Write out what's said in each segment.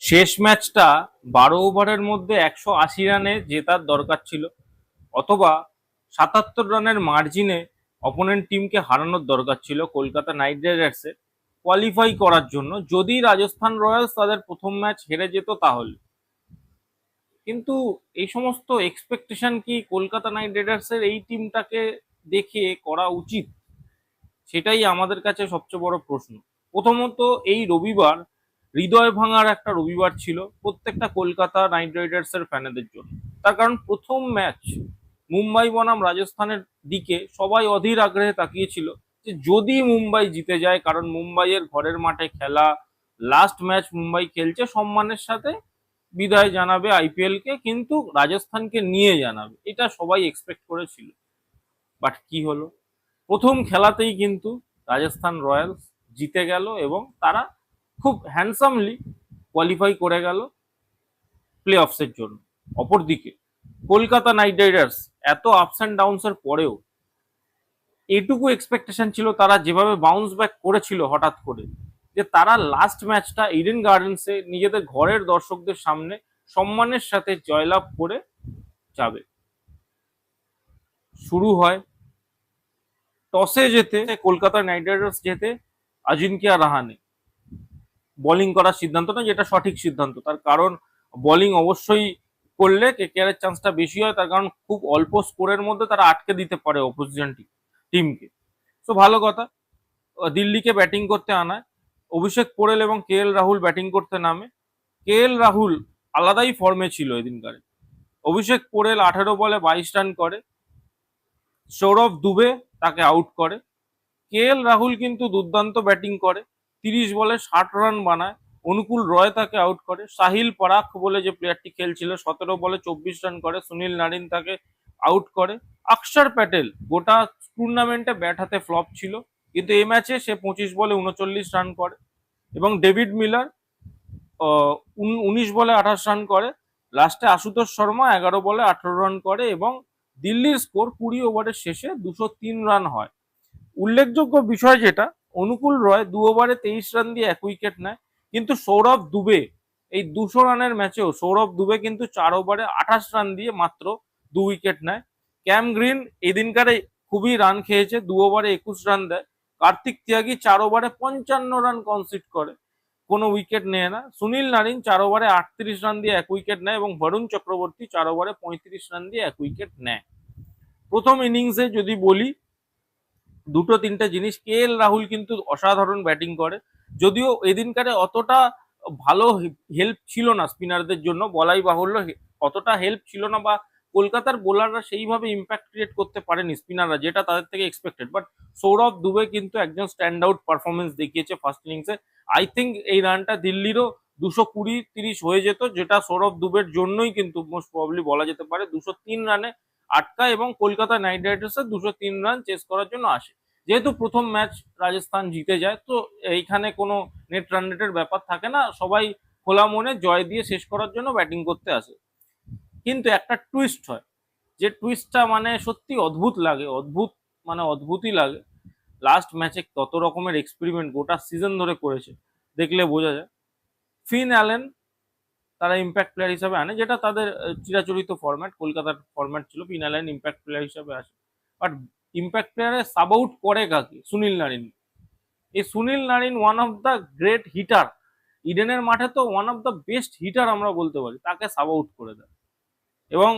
শেষ ম্যাচটা 12 ওভারের মধ্যে 180 রানে জেতার দরকার ছিল, অথবা 77 রানের মার্জিনে অপোনেন্ট টিমকে হারানোর দরকার ছিল কলকাতা নাইট রাইডার্সে কোয়ালিফাই করার জন্য। যদি রাজস্থান রয়্যালস তাদের প্রথম ম্যাচ হেরে যেত তাহলে, কিন্তু এই সমস্ত এক্সপেকটেশন কি কলকাতা নাইট রাইডার্সের এই টিমটাকে দেখে করা উচিত? সেটাই আমাদের কাছে সবচেয়ে বড় প্রশ্ন। প্রথমত, এই রবিবার হৃদয় ভাঙার একটা রবিবার ছিল প্রত্যেকটা কলকাতা নাইট রাইডার্সের ফ্যানেদের জন্য। তার কারণ প্রথম ম্যাচ মুম্বাই বনাম রাজস্থানের দিকে সবাই অধীর আগ্রহে তাকিয়েছিল যে যদি মুম্বাই জিতে যায়, কারণ মুম্বাইয়ের ঘরের মাঠে খেলা, লাস্ট ম্যাচ মুম্বাই খেলছে, সম্মানের সাথে বিদায় জানাবে আইপিএল কে, কিন্তু রাজস্থানকে নিয়ে জানাবে, এটা সবাই এক্সপেক্ট করেছিল। বাট কি হলো, প্রথম খেলাতেই কিন্তু রাজস্থান রয়্যালস জিতে গেল এবং তারা খুব হ্যান্ডসামলি কোয়ালিফাই করে গেল প্লে অফসের জন্য। অপরদিকে কলকাতা নাইট রাইডার্স এত আপস অ্যান্ড ডাউনস এর পরেও এইটুকু এক্সপেকটেশন ছিল, তারা যেভাবে বাউন্স ব্যাক করেছিল হঠাৎ করে, যে তারা লাস্ট ম্যাচটা ইডেন গার্ডেন্সে নিজেদের ঘরের দর্শকদের সামনে সম্মানের সাথে জয়লাভ করে যাবে। শুরু হয় টসে যেতে কলকাতা নাইট রাইডার্স যেতে আজিঙ্কিয়া রাহানে বোলিং করার সিদ্ধান্ত না, যেটা সঠিক সিদ্ধান্ত। তার কারণ বোলিং অবশ্যই করলে কেকেআর এর চান্সটা বেশি হয়, তার কারণ খুব অল্প স্কোরের মধ্যে তারা আটকে দিতে পারে অপোজিশন টিমকে। তো ভালো কথা, দিল্লিকে ব্যাটিং করতে আনায় অভিষেক পোরেল এবং কে এল রাহুল ব্যাটিং করতে নামে। কে এল রাহুল আলাদাই ফর্মে ছিল এদিনকারে। অভিষেক পোরেল 18 বলে 22 রান করে, সৌরভ দুবে তাকে আউট করে। কে এল রাহুল কিন্তু দুর্দান্ত ব্যাটিং করে, 30 বলে 60 রান বানায়। অনুকূল রয় তাকে আউট করে। সাহিল পারাক বলে যে প্লেয়ারটি খেলছিল 17 বলে 24 রান করে, সুনীল নারিন তাকে আউট করে। অক্ষর প্যাটেল গোটা টুর্নামেন্টে ব্যাট হাতে ফ্লপ ছিল, কিন্তু এই ম্যাচে সে 25 বলে 39 রান করে। এবং ডেভিড মিলার 19 বলে 28 রান করে। লাস্টে আশুতোষ শর্মা 11 বলে 18 রান করে এবং দিল্লির স্কোর 20 ওভারের শেষে 203 রান হয়। উল্লেখযোগ্য বিষয় যেটা, অনুকূল রয় 2 ওভারে 23 রান দিয়ে 1 উইকেট নেয়, কিন্তু সৌরভ দুবে এই 200 রানের ম্যাচেও সৌরভ দুবে কিন্তু 4 ওভারে 28 রান দিয়ে মাত্র 2 উইকেট নেয়। ক্যাম গ্রিন এদিনকারে খুবই রান খেয়েছে, 2 ওভারে 21 রান দেয়। কার্তিক তিয়াগি 4 ওভারে 55 রান কনসিড করে, কোনো উইকেট নেয় না। সুনীল নারিন 4 ওভারে 38 রান দিয়ে 1 উইকেট নেয় এবং বরুণ চক্রবর্তী 4 ওভারে 35 রান দিয়ে 1 উইকেট নেয়। প্রথম ইনিংসে যদি বলি দুটো তিনটে জিনিস, কে এল রাহুল কিন্তু অসাধারণ ব্যাটিং করে, যদিও এদিনকারে অতটা ভালো হেল্প ছিল না স্পিনারদের জন্য, বলাই বাহুল্য অতটা হেল্প ছিল না, বা কলকাতার বোলাররা সেইভাবে ইম্প্যাক্ট ক্রিয়েট করতে পারেনি স্পিনাররা, যেটা তাদের থেকে এক্সপেক্টেড। বাট সৌরভ দুবে কিন্তু একজন স্ট্যান্ড আউট পারফরমেন্স দেখিয়েছে ফার্স্ট ইনিংসে। আই থিঙ্ক এই রানটা দিল্লিরও 220-30 হয়ে যেত, যেটা সৌরভ দুবের জন্যই কিন্তু মোস্ট প্রবাবলি বলা যেতে পারে 203 রানে আটকায় এবং কলকাতা নাইট রাইডার্সের 203 রান চেস করার জন্য আসে। যেহেতু প্রথম ম্যাচ রাজস্থান জিতে যায়, তো এইখানে কোনো নেট রান রেটের ব্যাপার থাকে না, সবাই খোলা মনে জয় দিয়ে শেষ করার জন্য ব্যাটিং করতে আসে। কিন্তু একটা টুইস্ট হয়, যে টুইস্টটা মানে সত্যি অদ্ভুত লাগে, অদ্ভুত মানে অদ্ভুতই লাগে। লাস্ট ম্যাচে কত রকমের এক্সপেরিমেন্ট গোটা সিজন ধরে করেছে, দেখলে বোঝা যায়। ফিন অ্যালেন তারা ইম্প্যাক্ট প্লেয়ার হিসাবে আনে, যেটা তাদের চিরাচরিত ফরম্যাট, কলকাতার ফরম্যাট ছিল, ফিন অ্যালেন ইম্প্যাক্ট প্লেয়ার হিসাবে আসে। বাট ইম্প্যাক্ট প্লেয়ারে সাব আউট করে কাকে? সুনীল নারিন। এই Sunil Narine one of the great hitter, ইডেনের মাঠে তো one of the best hitter আমরা বলতে পারি, তাকে সাব আউট করে দেয়। এবং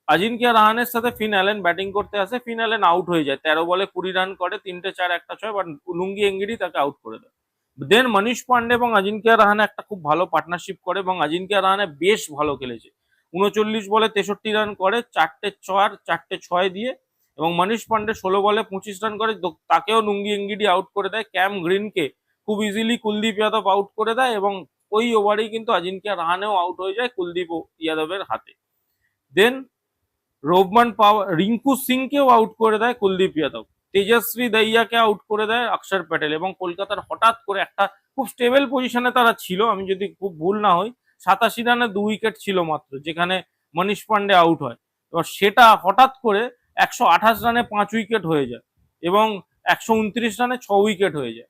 আজিঙ্কিয়া রাহানের সাথে ফিন অ্যালেন ব্যাটিং করতে আসে, ফিন অ্যালেন আউট হয়ে যায়, 13 বলে 20 রান করে, 3-4 1-6, বাট লুঙ্গি এঙ্গিরি তাকে আউট করে দেয়। দেন মনীষ পান্ডে এবং আজিঙ্কিয়া রাহানে একটা খুব ভালো পার্টনারশিপ করে এবং আজিঙ্কিয়া রাহানে বেশ ভালো খেলেছে, 39 বলে 63 রান করে, 4-4 4-6 দিয়ে। এবং মনীষ পান্ডে 16 বলে 25 রান করে, তাকেও লুঙ্গি এঙ্গিডি আউট করে দেয়। ক্যাম গ্রিনকে খুব ইজিলি কুলদীপ যাদব আউট করে দেয় এবং ওই ওভারেই কিন্তু আজিঙ্কিয়া রাহানেও আউট হয়ে যায় কুলদীপ যাদবের হাতে। দেন রোবমান পাওয়ার, রিঙ্কু সিংকেও আউট করে দেয় কুলদীপ যাদব। তেজশ্রী দইয়াকে আউট করে দেয় অক্ষর প্যাটেল। এবং কলকাতার হঠাৎ করে একটা খুব স্টেবল পজিশনে তারা ছিল, আমি যদি খুব ভুল না হই 87 রানে 2 উইকেট ছিল মাত্র, যেখানে মনীষ পান্ডে আউট হয়। এবার সেটা হঠাৎ করে 128 রানে 5 উইকেট হয়ে যায় এবং 129 রানে 6 উইকেট হয়ে যায়।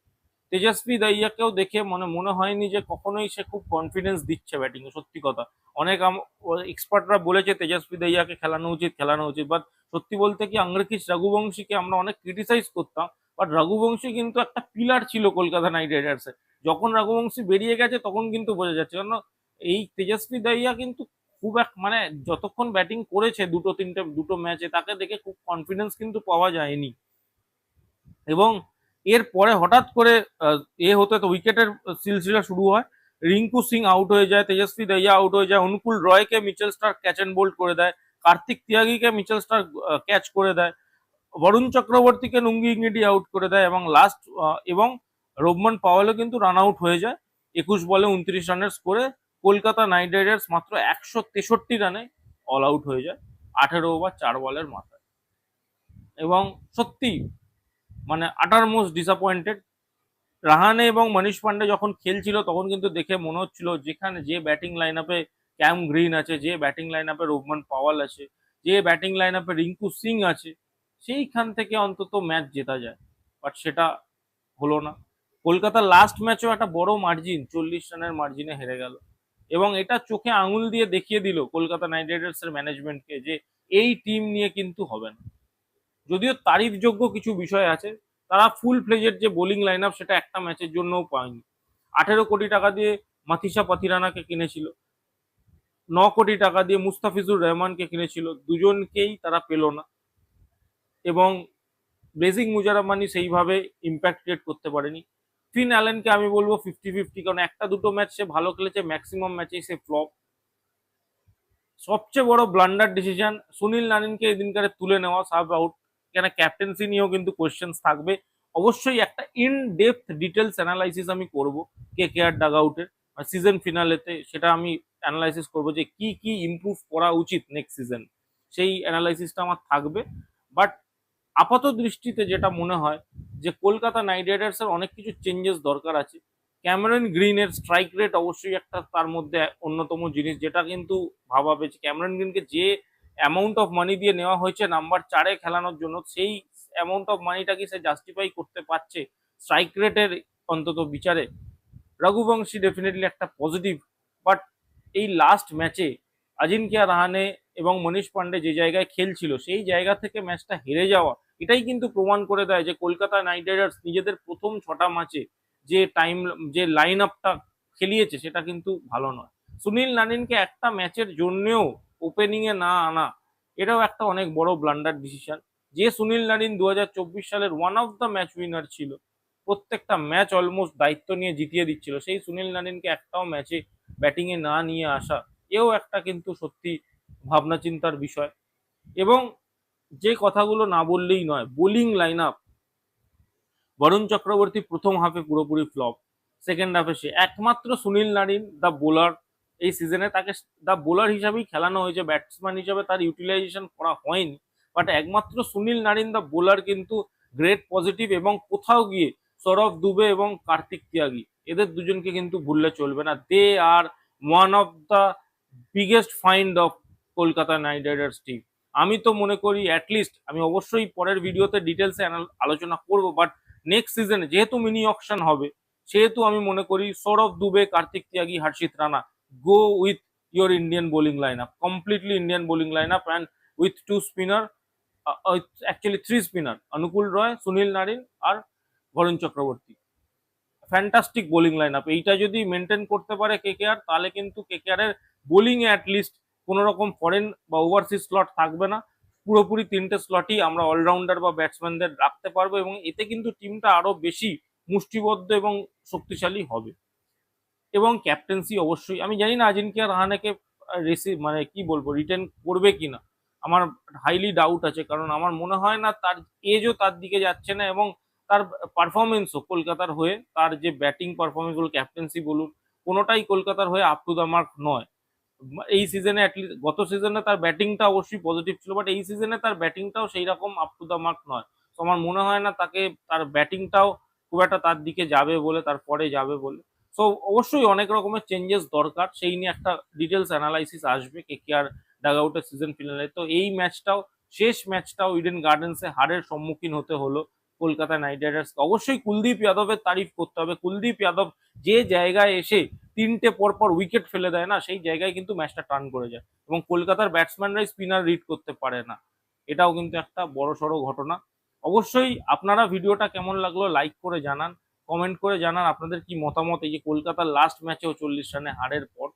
তেজস্বী দাইয়াকেও দেখে মনে হয়নি যে কখনোই সে খুব কনফিডেন্স দিচ্ছে ব্যাটিং এ, সত্যি কথা। অনেক এক্সপার্টরা বলেছে তেজস্বী দাইয়াকে খেলানো উচিত, বাট সত্যি বলতে কি আঙ্গরকিস রঘুবংশীকে আমরা অনেক ক্রিটিসাইজ করতাম, বাট রঘুবংশী কিন্তু একটা পিলার ছিল কলকাতা নাইট রাইডার্সে। যখন রঘুবংশী বেরিয়ে গেছে তখন কিন্তু বোঝা যাচ্ছে, কারণ এই তেজস্বী দাইয়া কিন্তু খুব মানে যতক্ষণ ব্যাটিং করেছে দুটো ম্যাচে, তাকে দেখে খুব কনফিডেন্স কিন্তু পাওয়া যায়নি। এবং এর পরে হঠাৎ করে হতে তো উইকেটের সিলসিলা শুরু হয়। রিঙ্কু সিং আউট হয়ে যায়, তেজস্বী দইয়া আউট হয়ে যায়, অনুকূল রয়কে Mitchell Starc catch and bold করে দেয়, কার্তিক তিয়াগিকে মিচেল স্টার্ক ক্যাচ করে দেয়, বরুণ চক্রবর্তীকে নুঙ্গি ইংগিডি আউট করে দেয়, এবং রোবমান পাওয়েলও কিন্তু রান আউট হয়ে যায় 21 বলে 29 রানের স্কোরে। কলকাতা নাইট রাইডার্স মাত্র 163 রানে অল আউট হয়ে যায় 18 ওভার 4 বলের মাথায়। এবং সত্যি মানে আটার মোস্ট ডিসঅ্যাপয়েন্টেড। রাহানে এবং মনীষ পান্ডে যখন খেলছিল তখন কিন্তু দেখে মনে হচ্ছিল যেখানে যে ব্যাটিং লাইন আপে ক্যাম গ্রিন আছে, যে ব্যাটিং লাইন আপে রোবমান পাওয়াল আছে, যে ব্যাটিং লাইন আপে রিঙ্কু সিং আছে, সেইখান থেকে অন্তত ম্যাচ জেতা যায়, বাট সেটা হলো না। কলকাতার লাস্ট ম্যাচও একটা বড় মার্জিন, 40 রানের মার্জিনে হেরে গেল, এবং এটা চোখে আঙুল দিয়ে দেখিয়ে দিল কলকাতা নাইট রাইডার্স এর ম্যানেজমেন্টকে যে এই টিম নিয়ে কিন্তু হবে না। যদিও তারিফযোগ্য কিছু বিষয় আছে, তারা ফুল ফ্লেজের যে বোলিং লাইন আপ সেটা একটা ম্যাচের জন্যও পায়নি। 18 কোটি টাকা দিয়ে মাথিসা পাথিরানাকে কিনেছিল, 9 কোটি টাকা দিয়ে মুস্তাফিজুর রহমানকে কিনেছিল, দুজনকেই তারা পেল না। এবং ব্লেজিং মুজারামানি সেইভাবে ইম্প্যাক্ট ক্রিয়েট করতে পারেনি। ফিন অ্যালেনকে আমি বলবো 50-50, কারণ একটা দুটো ম্যাচ সে ভালো খেলেছে, ম্যাক্সিমাম ম্যাচেই সে ফ্লপ। সবচেয়ে বড় ব্লান্ডার ডিসিশন সুনীল নারিনকে এদিনকারে তুলে নেওয়া সাব আউট, কেন ক্যাপ্টেন্সি নিয়েও কিন্তু কোয়েশ্চেন্স থাকবে। অবশ্যই একটা ইন ডেপথ ডিটেলস অ্যানালাইসিস আমি করব কে কে আর ডাগ আউটের সিজন ফিনালেতে, সেটা আমি অ্যানালাইসিস করব যে কি কি ইমপ্রুভ করা উচিত নেক্সট সিজন, সেই অ্যানালাইসিসটা আমার থাকবে। বাট আপাত দৃষ্টিতে যেটা মনে হয় যে কলকাতা নাইট রাইডার্স এর অনেক কিছু চেঞ্জেস দরকার আছে। ক্যামেরন গ্রিনের স্ট্রাইক রেট অবশ্যই একটা তার মধ্যে অন্যতম জিনিস, যেটা কিন্তু ভাবাবে যে ক্যামেরন গ্রিনকে যে অ্যামাউন্ট অফ মানি দিয়ে নেওয়া হয়েছে নাম্বার 4-এ খেলানোর জন্য, সেই অ্যামাউন্ট অফ মানিটা কি সে জাস্টিফাই করতে পারছে স্ট্রাইক রেটের অন্তত বিচারে? রঘুবংশী ডেফিনেটলি একটা পজিটিভ, বাট এই লাস্ট ম্যাচে আজিনকিয়া রাহানে এবং মনীষ পান্ডে যে জায়গায় খেলছিল সেই জায়গা থেকে ম্যাচটা হেরে যাওয়া, এটাই কিন্তু প্রমাণ করে দেয় যে কলকাতা নাইট রাইডার্স নিজেদের প্রথম 6টা ম্যাচে যে লাইন আপটা খেলিয়েছে সেটা কিন্তু ভালো নয়। সুনীল নারিনকে একটা ম্যাচের জন্যেও ওপেনিং এ না আনা, এটাও একটা অনেক বড় ব্লান্ডার ডিসিশন। যে সুনীল নারিন 2024 সালের one of the match winner ছিল, প্রত্যেকটা ম্যাচ অলমোস্ট দায়িত্ব নিয়ে জিতিয়ে দিচ্ছিল, সেই সুনীল নারিনকে একটাও ম্যাচে ব্যাটিং এ না নিয়ে আসা, এও একটা কিন্তু সত্যি ভাবনা চিন্তার বিষয়। এবং যে কথাগুলো না বললেই নয়, bowling line up, Varun Chakraborty প্রথম হাফে পুরোপুরি ফ্লপ, সেকেন্ড হাফে সে একমাত্র সুনীল নারিন দ্য বোলার, এই সিজনে তাকে দ্য বোলার হিসাবেই খেলানো হয়েছে, ব্যাটসম্যান হিসাবে তার ইউটিলাইজেশন করা হয়নি, বাট একমাত্র সুনীল নারিন দ্য বোলার কিন্তু গ্রেট পজিটিভ। এবং কোথাও গিয়ে সৌরভ দুবে এবং কার্তিক তিয়াগি, এদের দুজনকে কিন্তু ভুললে চলবে না, they are one of the biggest find of Kolkata Knight Riders team. আমি তো মনে করি অ্যাটলিস্ট, আমি অবশ্যই পরের ভিডিওতে ডিটেলসে আলোচনা করবো, বাট নেক্সট সিজনে যেহেতু মিনি অকশন হবে, সেহেতু আমি মনে করি Sourav Dubey, Kartik Tyagi, Harshit Rana, go with your Indian bowling line up, completely Indian bowling line up, and with 2 spinner, actually 3 spinner, Anukul Roy, Sunil Narine আর Varun Chakravarthy. Fantastic bowling line up, এইটা যদি মেনটেন করতে পারে কেকেআর, তাহলে কিন্তু কেকেআর এর বোলিং এ অ্যাটলিস্ট কোনো রকম ফরেন বা ওভারসিজ স্লট থাকবে না, পুরোপুরি 3টে স্লটই আমরা অলরাউন্ডার বা ব্যাটসম্যানদের রাখতে পারবো, এবং এতে কিন্তু টিমটা আরো বেশি মুষ্টিবদ্ধ এবং শক্তিশালী হবে। এবং ক্যাপ্টেন্সি অবশ্যই, আমি জানি না আজিনকিয়া রাহানেকে মানে কি বলবো, রিটেন করবে কিনা, আমার হাইলি ডাউট আছে, কারণ আমার মনে হয় না তার এজও তার দিকে যাচ্ছে না, এবং তার পারফরমেন্সও কলকাতার হয়ে, তার যে ব্যাটিং পারফরমেন্স বলুন, ক্যাপ্টেন্সি বলুন, কোনোটাই কলকাতার হয়ে আপ টু দ্য মার্ক নয়। এই সিজনে অ্যাটলিস্ট, গত সিজনে তার ব্যাটিংটা অবশ্যই পজিটিভ ছিল, বাট এই সিজনে তার ব্যাটিংটাও সেই রকম আপ টু দ্য মার্ক নয়। তো আমার মনে হয় না তার ব্যাটিংটাও খুব একটা তার দিকে যাবে বলে, তারপরে যাবে বলে। সো অবশ্যই অনেক রকমের চেঞ্জেস দরকার, সেই নিয়ে একটা ডিটেলস অ্যানালাইসিস আসবে কেকেআর ডাগ আউটের সিজন ফিনালে। তো এই ম্যাচটাও, শেষ ম্যাচটাও ইডেন গার্ডেন্সে হারের সম্মুখীন হতে হলো কলকাতা নাইট রাইডার্স। অবশ্যই কুলদীপ যাদবের তারিফ করতে হবে। কুলদীপ যাদব যে জায়গায় এসে তিনটে পরপর উইকেট ফেলে দেয় না, সেই জায়গায় কিন্তু ম্যাচটা টার্ন করে যায় এবং কলকাতার ব্যাটসম্যানরাই স্পিনার রিড করতে পারে না। এটাও কিন্তু একটা বড়সড় ঘটনা। অবশ্যই আপনারা ভিডিওটা কেমন লাগলো লাইক করে জানান, কমেন্ট করে জানান আপনাদের কি মতামত এই যে কলকাতার লাস্ট ম্যাচেও 40 রানে হারের পর।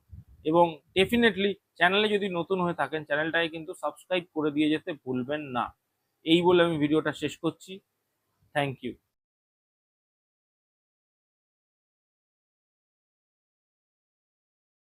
এবং ডেফিনেটলি চ্যানেলে যদি নতুন হয়ে থাকেন চ্যানেলটাকে কিন্তু সাবস্ক্রাইব করে দিয়ে যেতে ভুলবেন না। এই বলে আমি ভিডিওটা শেষ করছি। Thank you.